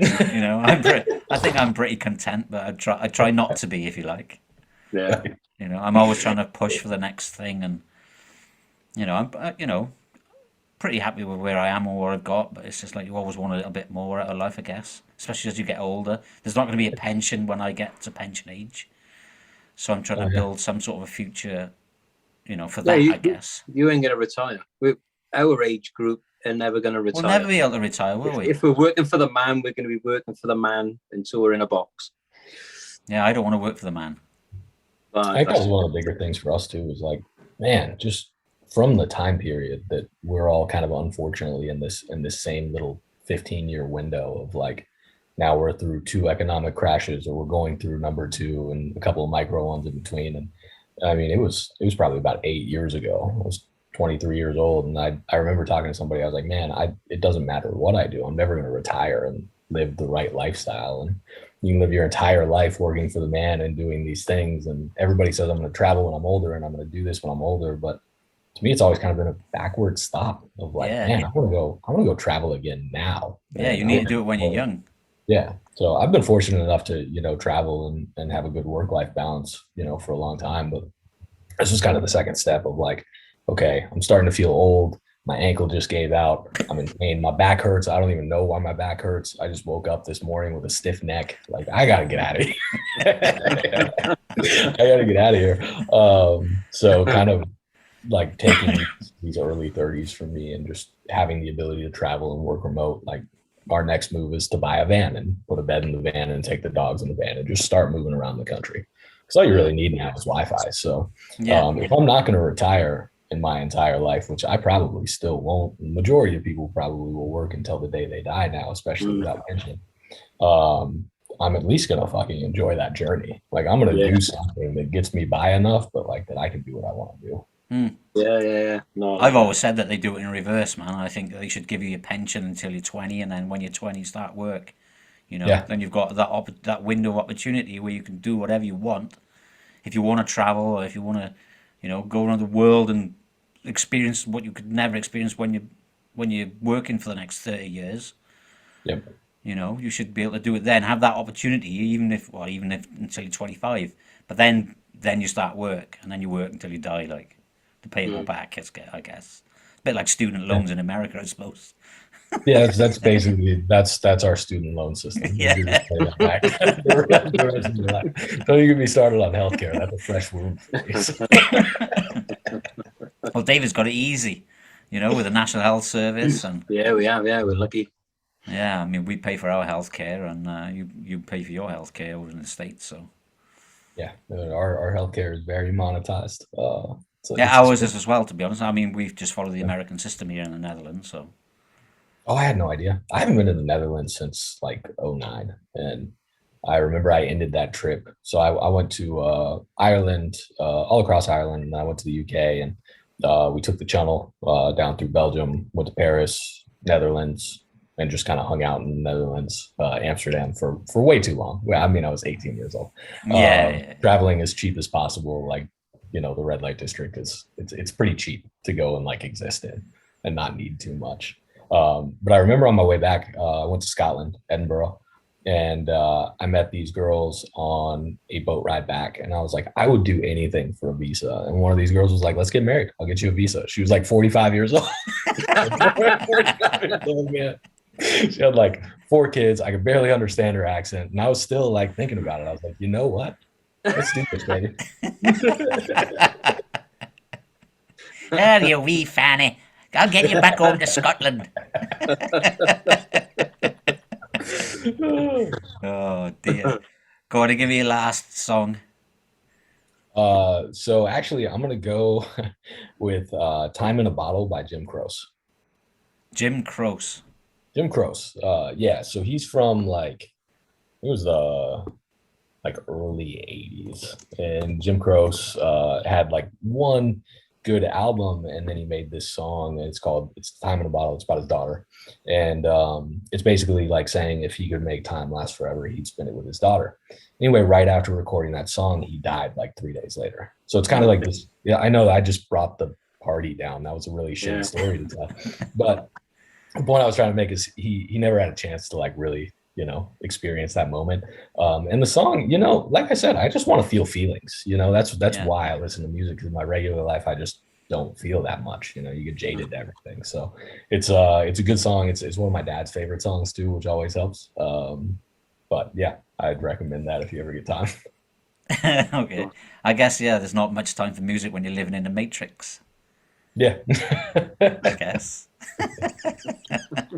I think I'm pretty content, but I try not to be, if you like. Yeah. I'm always trying to push for the next thing, and I'm pretty happy with where I am or what I've got. But it's just like you always want a little bit more out of life, I guess. Especially as you get older. There's not going to be a pension when I get to pension age, so I'm trying to build some sort of a future, for that, I guess. You ain't going to retire. Our age group are never going to retire. We'll never be able to retire, will we? If we're working for the man, we're going to be working for the man until we're in a box. Yeah, I don't want to work for the man. I think that was one of the bigger things for us too, was like, man, just from the time period that we're all kind of unfortunately in this same little 15-year window of like, now we're through 2 economic crashes, or we're going through number 2 and a couple of micro ones in between. And I mean, it was probably about 8 years ago. I was 23 years old, and I remember talking to somebody. I was like, man, it doesn't matter what I do. I'm never going to retire and live the right lifestyle. And you can live your entire life working for the man and doing these things. And everybody says I'm going to travel when I'm older and I'm going to do this when I'm older. But to me, it's always kind of been a backward stop of like, man, I want to go travel again now. Yeah, you need to do it when you're young. Yeah. So I've been fortunate enough to, travel and have a good work-life balance, for a long time. But this was kind of the second step of like, okay, I'm starting to feel old. My ankle just gave out. I'm in pain. My back hurts. I don't even know why my back hurts. I just woke up this morning with a stiff neck. Like, I got to get out of here. I got to get out of here. So kind of like taking these early 30s for me and just having the ability to travel and work remote. Like, our next move is to buy a van and put a bed in the van and take the dogs in the van and just start moving around the country. Because all you really need now is Wi-Fi. So if I'm not going to retire in my entire life, which I probably still won't, the majority of people probably will work until the day they die now, especially without pension. I'm at least gonna fucking enjoy that journey. Like I'm gonna Yeah. do something that gets me by enough, but like that I can do what I want to do. Yeah. No, I like I've that. always said that they do it in reverse, man. I think they should give you your pension until you're 20, and then when you're 20, start work. You know, Yeah. then you've got that window of opportunity where you can do whatever you want. If you want to travel, or if you want to, go around the world and experience what you could never experience when you're working for the next 30 years. Yep. You should be able to do it then. Have that opportunity, even if until you're 25. But then you start work, and then you work until you die, like to pay it all back. I guess. A bit like student loans in America, I suppose. Yeah, that's basically that's our student loan system. Yeah. You just pay that back. The rest of your life. Don't even get me started on healthcare. That's a fresh wound for me. So, Well, David's got it easy, with the National Health Service, and Yeah, we have. Yeah, we're lucky. yeah, I mean, we pay for our healthcare, and you pay for your healthcare over in the States. So yeah, our healthcare is very monetized. So yeah, it's ours just, is as well. To be honest, I mean, we've just followed the American system here in the Netherlands. So oh, I had no idea. I haven't been to the Netherlands since like '09, and I remember I ended that trip. So I went to Ireland, all across Ireland, and I went to the UK, and we took the Channel down through Belgium, went to Paris, Netherlands, and just kind of hung out in the Netherlands, Amsterdam for way too long. Well, I mean, I was 18 years old. yeah. Traveling as cheap as possible, like the red light district it's pretty cheap to go and like exist in and not need too much. But I remember on my way back, I went to Scotland, Edinburgh, and I met these girls on a boat ride back. And I was like, I would do anything for a visa. And one of these girls was like, let's get married. I'll get you a visa. She was like 45 years old. 45 years old, man. She had like 4 kids. I could barely understand her accent. And I was still like thinking about it. I was like, you know what? Let's do this, baby. Oh, you wee fanny. I'll get you back home to Scotland. Oh, dear. Go on and give me a last song. So actually, I'm gonna go with "Time in a Bottle" by Jim Croce. Jim Croce. Jim Croce. Yeah. So he's from like it was the like early '80s, and Jim Croce had like one good album, and then he made this song, and it's "Time in a Bottle." It's about his daughter, and it's basically like saying if he could make time last forever, he'd spend it with his daughter. Anyway, right after recording that song, he died like 3 days later. So it's kind of like this. Yeah, I know I just brought the party down. That was a really shitty story to tell, but the point I was trying to make is he never had a chance to like really experience that moment. And the song, like I said, I just want to feel feelings. That's why I listen to music, because in my regular life I just don't feel that much. You get jaded to everything. So it's a good song. It's one of my dad's favorite songs too, which always helps. But yeah, I'd recommend that if you ever get time. Okay. I guess, yeah, there's not much time for music when you're living in the Matrix, Yeah. I guess.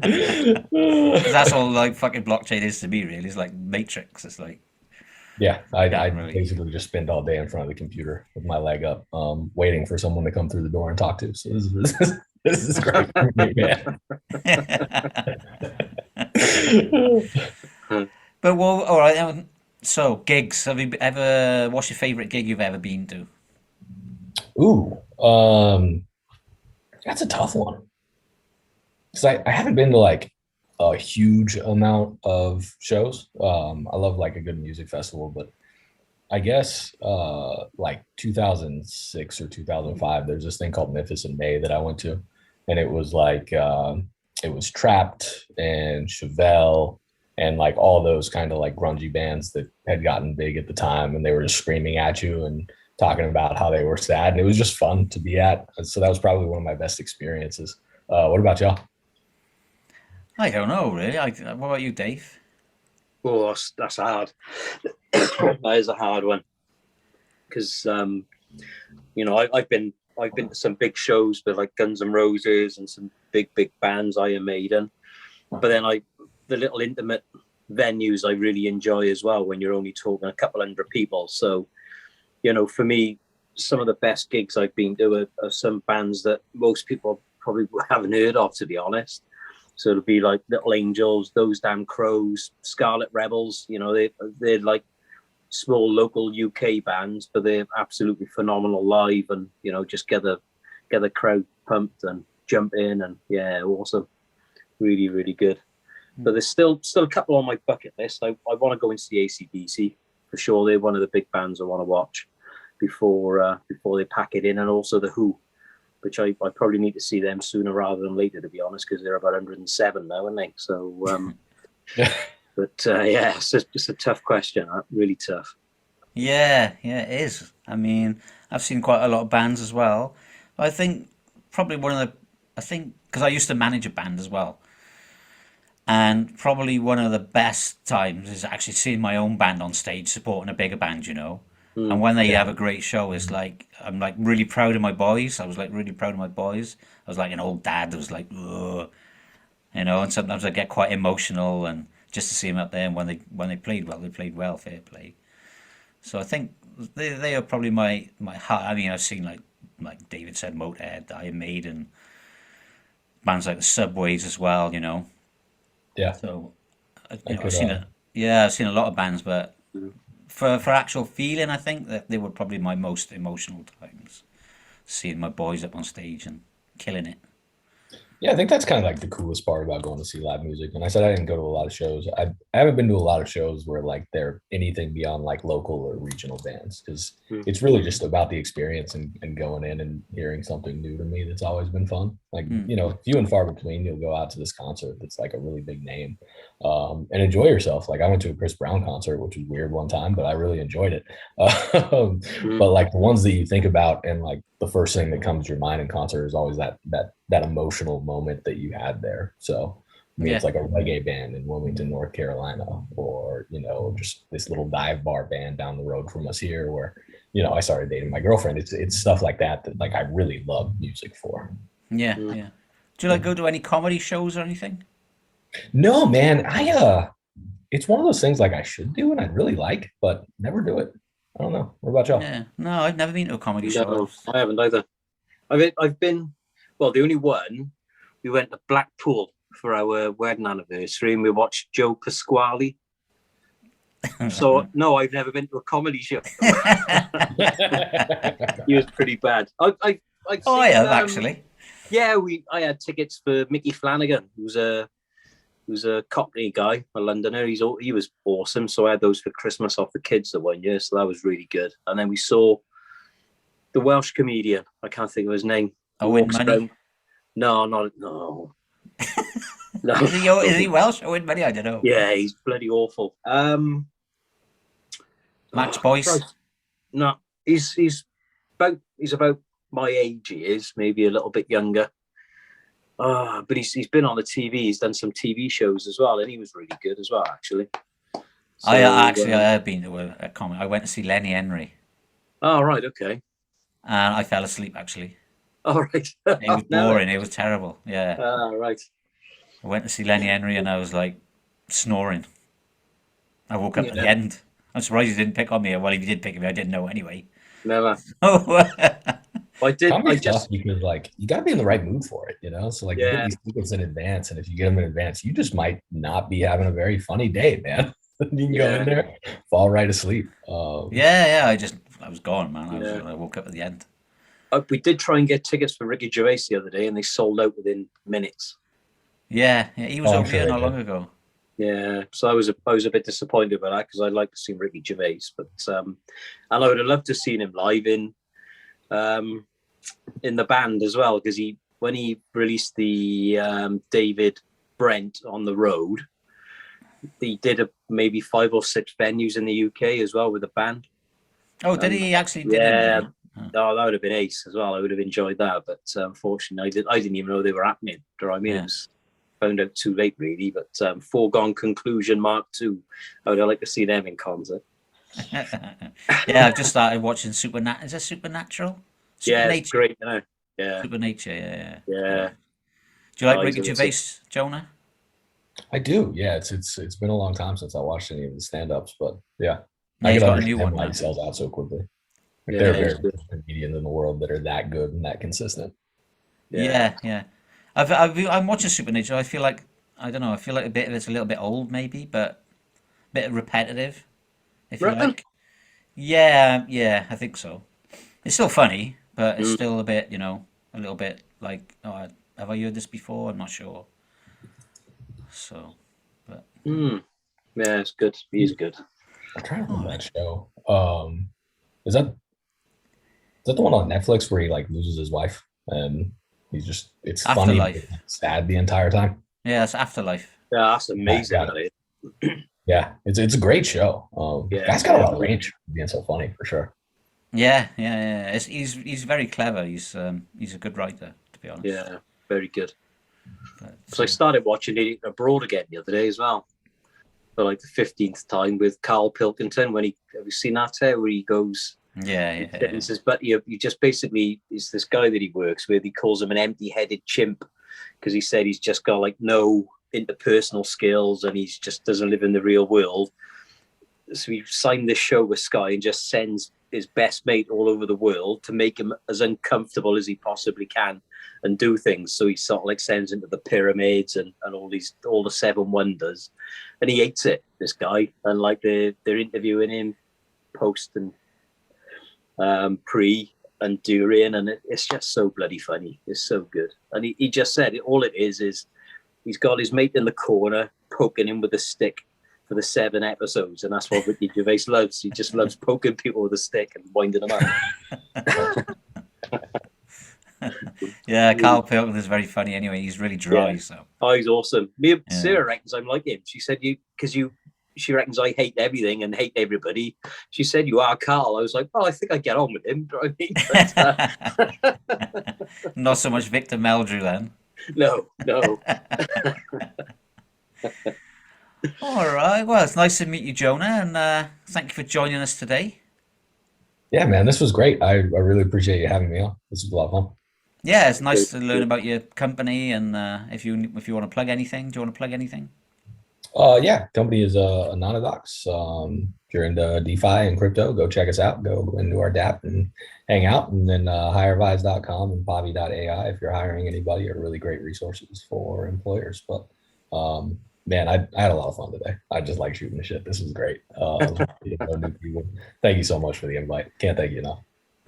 'Cause that's all like fucking blockchain is to me, really. It's like Matrix. It's like, Yeah, I really. basically just spend all day in front of the computer with my leg up, waiting for someone to come through the door and talk to. So this is great for me, man. But well, all right. So gigs. Have you ever? What's your favorite gig you've ever been to? Ooh, that's a tough one, because I haven't been to like a huge amount of shows. I love like a good music festival, but I guess like 2006 or 2005, there's this thing called Memphis in May that I went to, and it was like it was Trapped and Chevelle and like all those kind of like grungy bands that had gotten big at the time, and they were just screaming at you and talking about how they were sad, and it was just fun to be at. So that was probably one of my best experiences. What about y'all? I don't know, really. What about you, Dave? Oh, that's hard. That is a hard one, because I've been to some big shows with like Guns N' Roses and some big bands, Iron Maiden, but then the little intimate venues I really enjoy as well, when you're only talking a couple hundred people. So for me, some of the best gigs I've been to are some bands that most people probably haven't heard of, to be honest. So it'll be like Little Angels, Those Damn Crows, Scarlet Rebels. You know, they're like small local UK bands, but they're absolutely phenomenal live, and you know, just get the crowd pumped and jump in, and yeah, awesome, really, really good. But there's still a couple on my bucket list. I want to go and see AC/DC for sure. They're one of the big bands I want to watch before they pack it in, and also the Who, which I probably need to see them sooner rather than later, to be honest, because they're about 107 now, aren't they? So, but yeah, it's a tough question, really tough. Yeah, it is. I mean, I've seen quite a lot of bands as well. I think probably because I used to manage a band as well. And probably one of the best times is actually seeing my own band on stage supporting a bigger band, you know. And when they have a great show, it's like, I'm like really proud of my boys. I was like really proud of my boys. I was like an old dad that was like, ugh, you know, and sometimes I get quite emotional, and just to see them up there, and when they played well, fair play. So I think they are probably my heart. I mean, I've seen like David said, Motorhead, Iron Maiden, bands like the Subways as well, you know. Yeah. So, I I've seen I've seen a lot of bands, but for actual feeling, I think that they were probably my most emotional times, seeing my boys up on stage and killing it. Yeah, I think that's kind of like the coolest part about going to see live music. And I said I didn't go to a lot of shows. I haven't been to a lot of shows where like they're anything beyond like local or regional bands, because it's really just about the experience and going in and hearing something new to me. That's always been fun. Like, you know, few and far between, you'll go out to this concert that's like a really big name, and enjoy yourself. Like I went to a Chris Brown concert, which was weird one time, but I really enjoyed it. But like the ones that you think about, and like the first thing that comes to your mind in concert is always that emotional moment that you had there. So I mean, it's like a reggae band in Wilmington, North Carolina, or, you know, just this little dive bar band down the road from us here where, you know, I started dating my girlfriend. It's stuff like that like I really love music for. Yeah. Do you like go to any comedy shows or anything? No, man, it's one of those things like I should do and I'd really like, but never do it. I don't know. What about y'all? Yeah. No, I've never been to a comedy show. No, I haven't either. I've been, well, the only one, we went to Blackpool for our wedding anniversary and we watched Joe Pasquale. So no, I've never been to a comedy show. He was pretty bad. I have actually. Yeah, I had tickets for Mickey Flanagan, who's a Cockney guy, a Londoner. He was awesome. So I had those for Christmas off the kids the one year, so that was really good. And then we saw the Welsh comedian. I can't think of his name. Owen Money? No. No. Is he Welsh? Owen Money? I don't know. Yeah, he's bloody awful. Match Boyce? No, he's about my age. He is maybe a little bit younger. But he's been on the TV. He's done some TV shows as well, and he was really good as well, actually. So, I have been to a comedy. I went to see Lenny Henry. Oh, right, okay. And I fell asleep, actually. Oh, right. It was boring. It was terrible. Yeah. Right. I went to see Lenny Henry and I was like snoring. I woke up at the end. I'm surprised he didn't pick on me. Well, if he did pick me, I didn't know anyway. Never. I just because like you gotta be in the right mood for it, you know. So like you get these tickets in advance, and if you get them in advance, you just might not be having a very funny day, man. You can go in there, fall right asleep. I was gone, man. I woke up at the end. We did try and get tickets for Ricky Gervais the other day, and they sold out within minutes. Yeah, he was over here not long ago. Yeah, so I was a bit disappointed about that because I'd like to see Ricky Gervais, but and I would have loved to see him live in the band as well, because when he released the David Brent on the road, he did maybe 5 or 6 venues in the UK as well with the band. Oh, did he actually? Yeah. Oh, that would have been ace as well. I would have enjoyed that, but unfortunately, I didn't even know they were happening. Do you know what I mean? It was found out too late, really. But Foregone Conclusion Mark II, I would like to see them in concert. Yeah, I've just started watching Supernatural. Is that Supernatural? It's great, you know. Yeah. Supernature, yeah. Do you like Ricky Gervais, Jonah? I do. Yeah, it's been a long time since I watched any of the stand-ups, but yeah, I can got a understand new one why now. he sells out so quickly. Like Yeah, there are very few comedians in the world that are that good and that consistent. Yeah. I'm watching Supernatural. I feel like I don't know. I feel like a bit of it's a little bit old, maybe, but a bit repetitive, if you Reckon? like. Yeah, yeah, I think so. It's still funny, but it's Mm. still a bit, a little bit like, oh, have I heard this before? I'm not sure. So, but Mm. Yeah, it's good. He's good. I'm trying to all remember that right. show. Is that the one on Netflix where he like loses his wife and it's funny but Afterlife. sad the entire time? Yeah, it's Afterlife. Yeah, that's Yeah, amazing. got That it. is. Yeah, it's a great show. Yeah, Guy's got a lot of range for being so funny for sure. Yeah, yeah, yeah. He's very clever. He's a good writer, to be honest. yeah, very good. But So I started watching it abroad again the other day as well, for like the 15th time with Carl Pilkington. Have you seen that where he goes? yeah, He yeah, yeah. says, but you just basically is this guy that he works with. He calls him an empty-headed chimp because he said he's just got like no interpersonal skills and he's just doesn't live in the real world. So he signed this show with Sky and just sends his best mate all over the world to make him as uncomfortable as he possibly can and do things. So he sort of like sends him to the pyramids and all the seven wonders, and he hates it, this guy. And like they're interviewing him post and pre and during, and it's just so bloody funny. It's so good. And he just said all it is he's got his mate in the corner poking him with a stick for the 7 episodes, and that's what Ricky Gervais loves. He just loves poking people with a stick and winding them up. Yeah, Carl Pilkington is very funny anyway. He's really dry, Yeah. so. Oh, he's awesome. Me and Yeah. Sarah reckons I'm like him. She said she reckons I hate everything and hate everybody. She said you are Carl. I was like, oh, I think I get on with him. Do you know what I mean? But, Not so much Victor Meldrew then. no. All right. Well, it's nice to meet you, Jonah, and thank you for joining us today. Yeah, man, this was great. I really appreciate you having me on. This was a lot of fun. Yeah, it's nice to Good, learn good. about your company, and if you want to plug anything, do you want to plug anything? Yeah, company is Anonydoxx. If you're into DeFi and crypto, go check us out. Go into our DApp and hang out. And then hirevise.com and Pavi.ai if you're hiring anybody are really great resources for employers. But man, I had a lot of fun today. I just like shooting the shit. This was great. New people. Thank you so much for the invite. Can't thank you enough.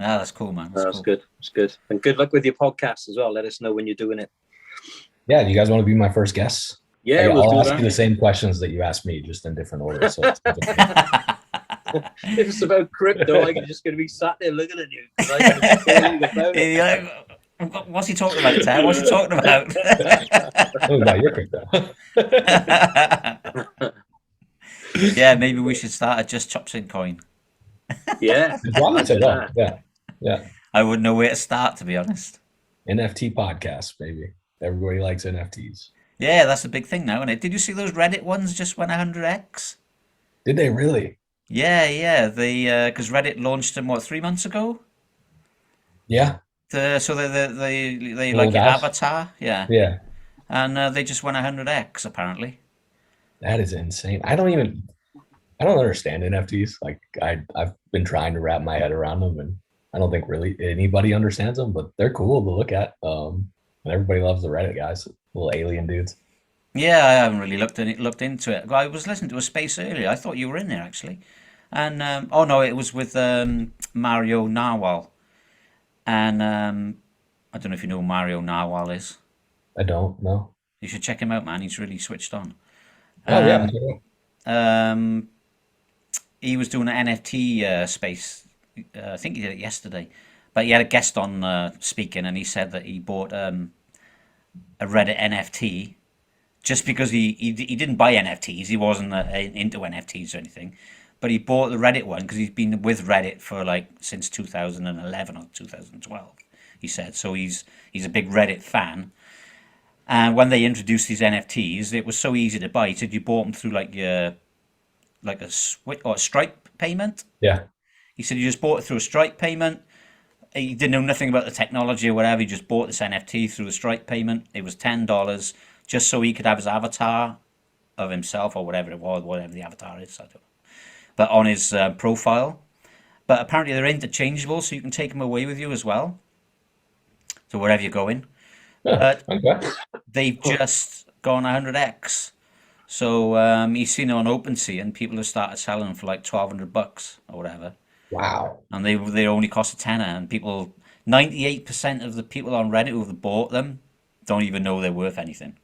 Ah, that's cool, man. That's That's cool. good. It's good. And good luck with your podcast as well. Let us know when you're doing it. Yeah, do you guys want to be my first guest? Yeah, I'll we'll do ask you the that. same questions that you asked me, just in different orders. So If it's about crypto, I'm just going to be sat there looking at you. 'Cause I don't know anything about it. You're like, what's he talking about, Ted? What's he talking about? oh, about your crypto. Yeah, maybe we should start a Just Chopsing coin. Yeah. Probably say that. Yeah. I wouldn't know where to start, to be honest. NFT podcast, baby. Everybody likes NFTs. Yeah, that's a big thing now, isn't it? Did you see those Reddit ones just went 100x? Did they really? Yeah. Because Reddit launched them, what, 3 months ago? Yeah. So they like Rolled your out? avatar, yeah, Yeah. and they just went 100x apparently. That is insane. I don't understand NFTs. Like I've been trying to wrap my head around them, and I don't think really anybody understands them, but they're cool to look at. And everybody loves the Reddit guys, little alien dudes. Yeah, I haven't really looked into it. I was listening to a space earlier. I thought you were in there actually, and oh no, it was with Mario Nawal, and I don't know if you know who Mario Nawal is. I don't know. You should check him out, man. He's really switched on. Oh yeah. Um, he was doing an NFT space. I think he did it yesterday, but he had a guest on speaking, and he said that he bought a Reddit NFT just because he didn't buy NFTs. He wasn't into NFTs or anything, but he bought the Reddit one because he's been with Reddit for like since 2011 or 2012. He said so. He's a big Reddit fan. And when they introduced these NFTs, it was so easy to buy. He said you bought them through like a Stripe payment. Yeah. He said you just bought it through a Stripe payment. He didn't know nothing about the technology or whatever. He just bought this NFT through a Stripe payment. It was $10 just so he could have his avatar of himself or whatever it was, whatever the avatar is. I don't know. But on his profile. But apparently they're interchangeable, so you can take them away with you as well. So wherever you're going. Yeah. But Okay. they've just gone 100x. So he's seen it on OpenSea, and people have started selling them for like $1,200 or whatever. Wow. And they only cost a tenner, and 98% of the people on Reddit who've bought them don't even know they're worth anything.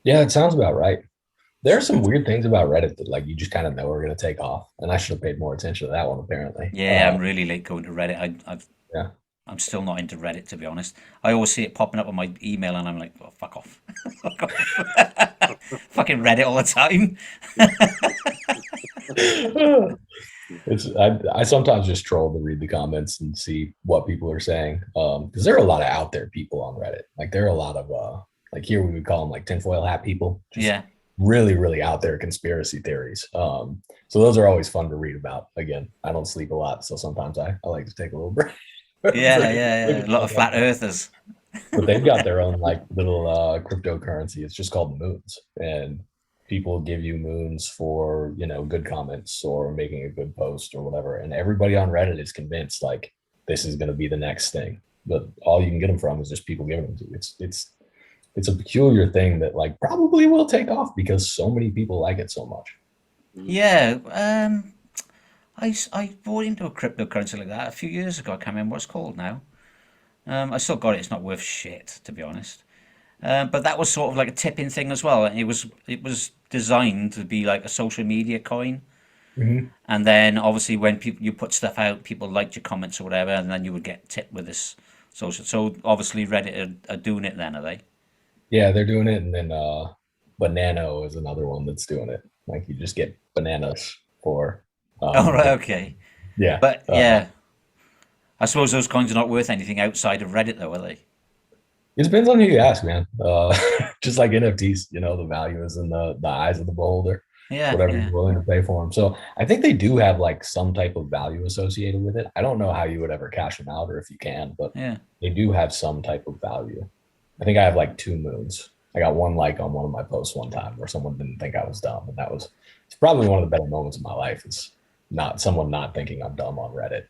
Yeah, it sounds about right. There are some weird things about Reddit that like you just kind of know are going to take off, and I should have paid more attention to that one apparently. Yeah, I'm really late going to Reddit. Yeah. I'm still not into Reddit, to be honest. I always see it popping up on my email, and I'm like, oh, fuck off. Fuck off. Fucking Reddit all the time. I sometimes just troll to read the comments and see what people are saying, because there are a lot of out there people on Reddit. Like there are a lot of like here we would call them like tinfoil hat people. Just Yeah. really, really out there conspiracy theories. So those are always fun to read about. Again, I don't sleep a lot, so sometimes I like to take a little break. Yeah. A lot of flat earthers. But they've got their own like little cryptocurrency. It's just called moons, and people give you moons for, you know, good comments or making a good post or whatever. And everybody on Reddit is convinced like this is going to be the next thing. But all you can get them from is just people giving them to you. It's a peculiar thing that like probably will take off because so many people like it so much. Yeah. I bought into a cryptocurrency like that a few years ago. I can't remember what it's called now. I still got it. It's not worth shit, to be honest. But that was sort of like a tipping thing as well. And it was designed to be like a social media coin. Mm-hmm. And then obviously when you put stuff out, people liked your comments or whatever, and then you would get tipped with this social. So obviously Reddit are doing it then, are they? Yeah, they're doing it. And then Banano is another one that's doing it. Like you just get bananas for. Oh, right, okay. Yeah. But yeah, I suppose those coins are not worth anything outside of Reddit, though, are they? It depends on who you ask, man. Just like NFTs, you know, the value is in the eyes of the beholder. Yeah, Whatever yeah. you're willing to pay for them. So I think they do have like some type of value associated with it. I don't know how you would ever cash them out or if you can, but Yeah. they do have some type of value. I think I have like 2 moons. I got one like on one of my posts one time where someone didn't think I was dumb, and it's probably one of the better moments of my life. Is not someone not thinking I'm dumb on Reddit.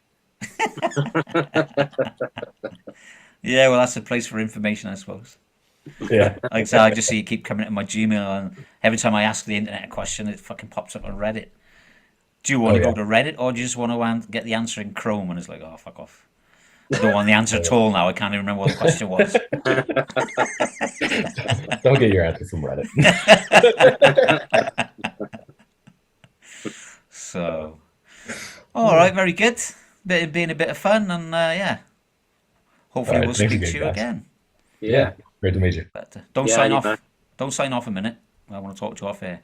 Yeah, well, that's a place for information, I suppose. Yeah. Like I said, I just see it keep coming to my Gmail, and every time I ask the internet a question, it fucking pops up on Reddit. Do you want to go to Reddit, or do you just want to get the answer in Chrome? And it's like, oh, fuck off. I don't want the answer at all now. I can't even remember what the question was. Don't get your answer from Reddit. So, all right, very good. Being a bit of fun, and yeah, hopefully All right, we'll thanks speak again, to you guys. again. Yeah. Great to meet you. But don't Yeah, sign you off. bet. Don't sign off a minute. I want to talk to you off air.